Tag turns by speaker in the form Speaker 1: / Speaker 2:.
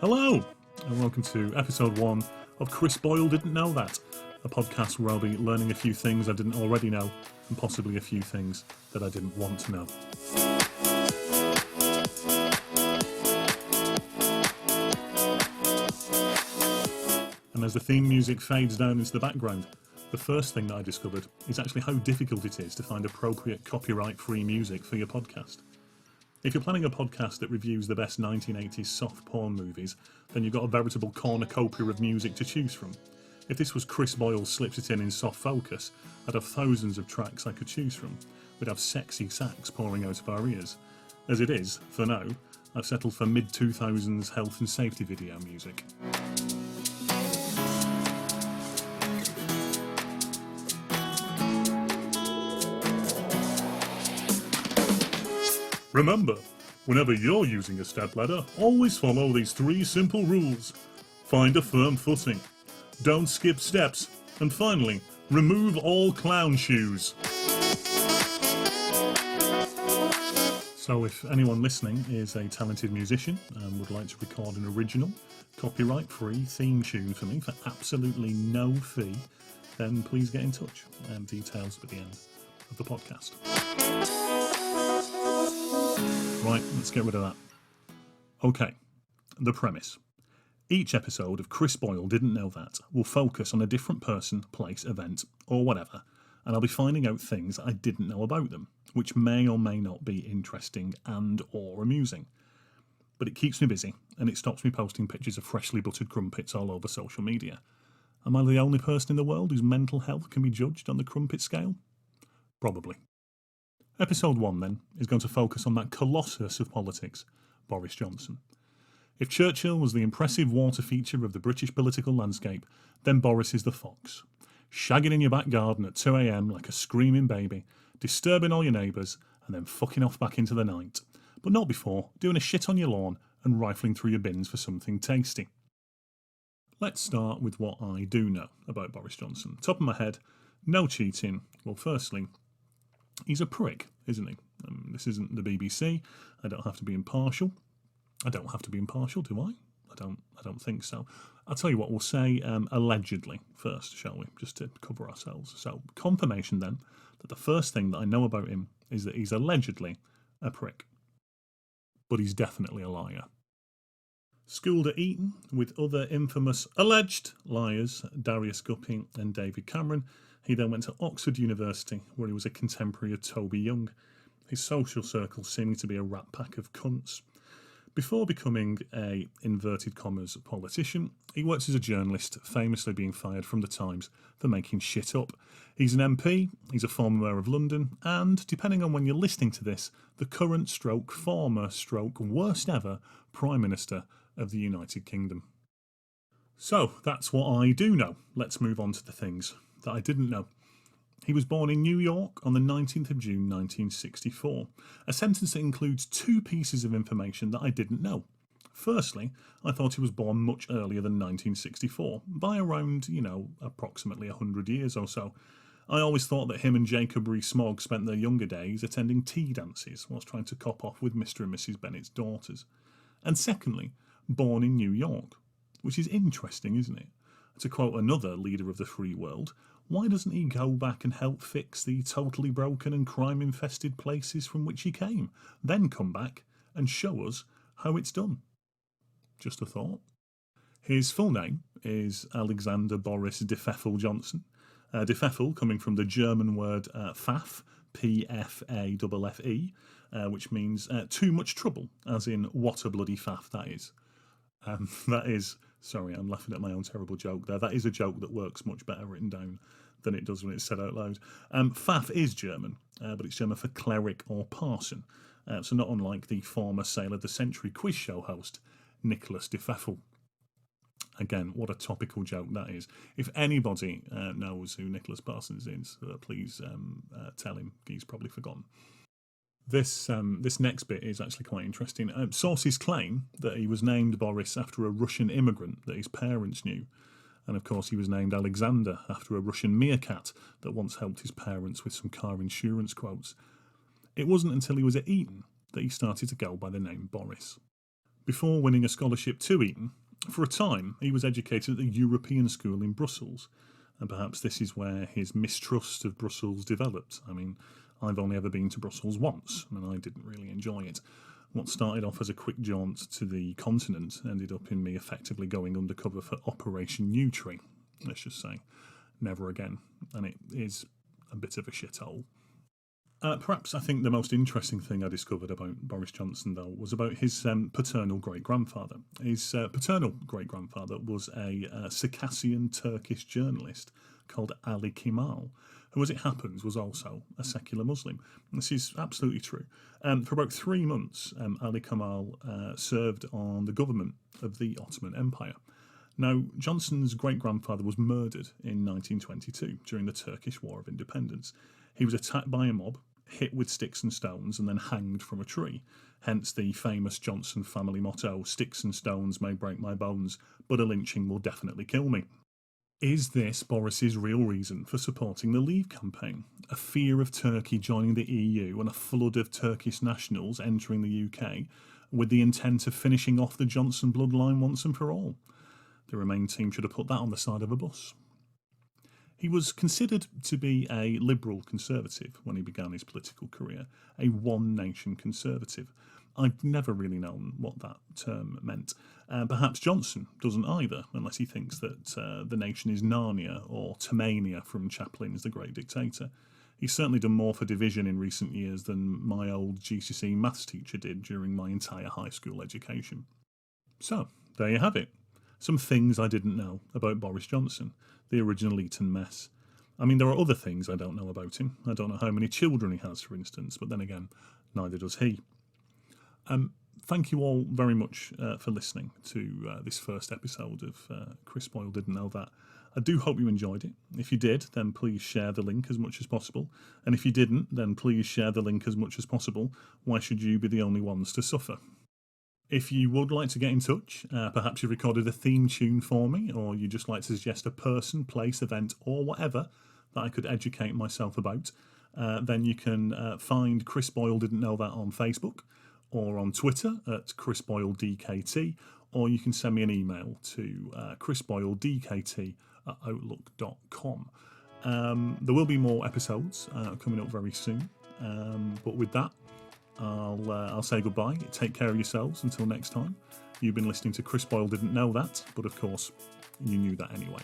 Speaker 1: Hello, and welcome to episode 1 of Chris Boyle Didn't Know That, a podcast where I'll be learning a few things I didn't already know, and possibly a few things that I didn't want to know. And as the theme music fades down into the background, the first thing that I discovered is actually how difficult it is to find appropriate copyright-free music for your podcast. If you're planning a podcast that reviews the best 1980s soft porn movies, then you've got a veritable cornucopia of music to choose from. If this was Chris Boyle Slips It In Soft Focus, I'd have thousands of tracks I could choose from. We'd have sexy sax pouring out of our ears. As it is, for now, I've settled for mid-2000s health and safety video music. Remember, whenever you're using a stepladder, always follow these 3 simple rules. Find a firm footing, don't skip steps, and finally, remove all clown shoes. So if anyone listening is a talented musician and would like to record an original, copyright-free theme tune for me for absolutely no fee, then please get in touch. Details at the end of the podcast. Right, let's get rid of that. Okay, the premise. Each episode of Chris Boyle Didn't Know That will focus on a different person, place, event, or whatever, and I'll be finding out things I didn't know about them, which may or may not be interesting and or amusing. But it keeps me busy, and it stops me posting pictures of freshly buttered crumpets all over social media. Am I the only person in the world whose mental health can be judged on the crumpet scale? Probably. Episode 1, then, is going to focus on that colossus of politics, Boris Johnson. If Churchill was the impressive water feature of the British political landscape, then Boris is the fox, shagging in your back garden at 2 a.m. like a screaming baby, disturbing all your neighbours, and then fucking off back into the night. But not before doing a shit on your lawn and rifling through your bins for something tasty. Let's start with what I do know about Boris Johnson. Top of my head, no cheating. Well, firstly, he's a prick, isn't he? This isn't the BBC. I don't have to be impartial. I don't have to be impartial, do I? I don't think so. I'll tell you what, we'll say allegedly first, shall we? Just to cover ourselves. So, confirmation then, that the first thing that I know about him is that he's allegedly a prick. But he's definitely a liar. Schooled at Eton with other infamous alleged liars, Darius Guppy and David Cameron, he then went to Oxford University, where he was a contemporary of Toby Young, his social circle seeming to be a rat pack of cunts. Before becoming a, inverted commas, politician, he worked as a journalist, famously being fired from the Times for making shit up. He's an MP, he's a former mayor of London, and, depending on when you're listening to this, the current former worst ever Prime Minister of the United Kingdom. So, that's what I do know. Let's move on to the things that I didn't know. He was born in New York on the 19th of June 1964, a sentence that includes 2 pieces of information that I didn't know. Firstly, I thought he was born much earlier than 1964, by around, approximately 100 years or so. I always thought that him and Jacob Rees-Mogg spent their younger days attending tea dances whilst trying to cop off with Mr. and Mrs. Bennett's daughters. And secondly, born in New York, which is interesting, isn't it? To quote another leader of the free world, why doesn't he go back and help fix the totally broken and crime-infested places from which he came, then come back and show us how it's done? Just a thought. His full name is Alexander Boris de Pfeffel Johnson. De Pfeffel coming from the German word Pfaff, P-F-A-F-F-E, which means too much trouble, as in what a bloody faff that is. That is... Sorry, I'm laughing at my own terrible joke there. That is a joke that works much better written down than it does when it's said out loud. Pfaff is German, but it's German for cleric or parson. So not unlike the former Sale of the Century quiz show host, Nicholas de Pfeffel. Again, what a topical joke that is. If anybody knows who Nicholas Parsons is, please tell him. He's probably forgotten. This next bit is actually quite interesting. Sources claim that he was named Boris after a Russian immigrant that his parents knew. And of course he was named Alexander after a Russian meerkat that once helped his parents with some car insurance quotes. It wasn't until he was at Eton that he started to go by the name Boris. Before winning a scholarship to Eton, for a time he was educated at the European School in Brussels, and perhaps this is where his mistrust of Brussels developed. I mean, I've only ever been to Brussels once, and I didn't really enjoy it. What started off as a quick jaunt to the continent ended up in me effectively going undercover for Operation New Tree. Let's just say, never again, and it is a bit of a shithole. Perhaps I think the most interesting thing I discovered about Boris Johnson, though, was about his paternal great-grandfather. His paternal great-grandfather was a Circassian Turkish journalist called Ali Kemal, who, as it happens, was also a secular Muslim. This is absolutely true. For about 3 months, Ali Kemal served on the government of the Ottoman Empire. Now, Johnson's great-grandfather was murdered in 1922 during the Turkish War of Independence. He was attacked by a mob, hit with sticks and stones, and then hanged from a tree. Hence the famous Johnson family motto, "Sticks and stones may break my bones, but a lynching will definitely kill me." Is this Boris's real reason for supporting the Leave campaign? A fear of Turkey joining the EU and a flood of Turkish nationals entering the UK with the intent of finishing off the Johnson bloodline once and for all? The Remain team should have put that on the side of a bus. He was considered to be a liberal conservative when he began his political career, a one-nation conservative. I've never really known what that term meant. Perhaps Johnson doesn't either, unless he thinks that the nation is Narnia or Tasmania from Chaplin's The Great Dictator. He's certainly done more for division in recent years than my old GCSE maths teacher did during my entire high school education. So, there you have it. Some things I didn't know about Boris Johnson, the original Eton mess. I mean, there are other things I don't know about him. I don't know how many children he has, for instance, but then again, neither does he. Thank you all very much for listening to this first episode of Chris Boyle Didn't Know That. I do hope you enjoyed it. If you did, then please share the link as much as possible. And if you didn't, then please share the link as much as possible. Why should you be the only ones to suffer? If you would like to get in touch, perhaps you've recorded a theme tune for me, or you just like to suggest a person, place, event, or whatever that I could educate myself about, then you can find Chris Boyle Didn't Know That on Facebook, or on Twitter at chrisboyledkt, or you can send me an email to chrisboyledkt@outlook.com. There will be more episodes coming up very soon, but with that, I'll say goodbye. Take care of yourselves until next time. You've been listening to Chris Boyle Didn't Know That, but of course, you knew that anyway.